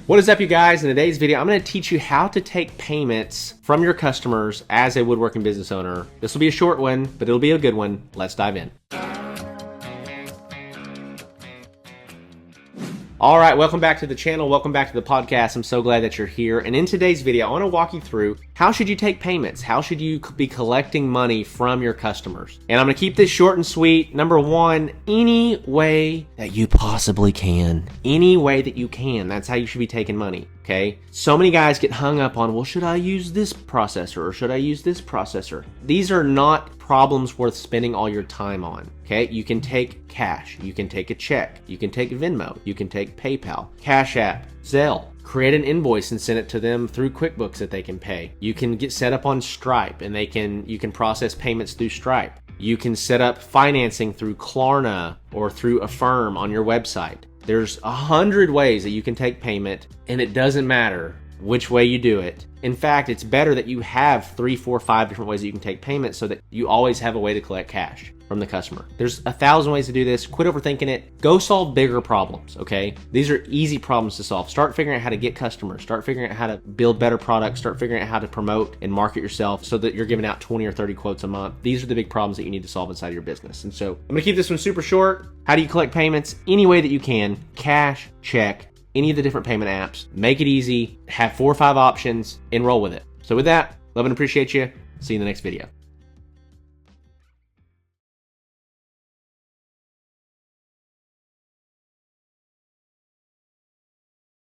What is up, you guys? In today's video, I'm going to teach you how to take payments from your customers as a woodworking business owner. This will be a short one, but it'll be a good one. Let's dive in. All right, welcome back to the channel. Welcome back to the podcast. I'm so glad that you're here. And in today's video, I want to walk you through how should you take payments? How should you be collecting money from your customers? And I'm going to keep this short and sweet. Number one, any way that you possibly can. Any way that you can. That's how you should be taking money. Okay. So many guys get hung up on, well, should I use this processor or should I use this processor? These are not problems worth spending all your time on. Okay. You can take cash. You can take a check. You can take Venmo. You can take PayPal, Cash App, Zelle. Create an invoice and send it to them through QuickBooks that they can pay. You can get set up on Stripe and you can process payments through Stripe. You can set up financing through Klarna or through Affirm on your website. There's 100 ways that you can take payment, and it doesn't matter which way you do it. In fact, it's better that you have 3, 4, 5 different ways that you can take payment so that you always have a way to collect cash from the customer. There's 1,000 ways to do this. Quit overthinking it. Go solve bigger problems, okay? These are easy problems to solve. Start figuring out how to get customers. Start figuring out how to build better products. Start figuring out how to promote and market yourself so that you're giving out 20 or 30 quotes a month. These are the big problems that you need to solve inside of your business. And so I'm gonna keep this one super short. How do you collect payments? Any way that you can. Cash, check, any of the different payment apps. Make it easy. Have 4 or 5 options and roll with it. So with that, love and appreciate you. See you in the next video.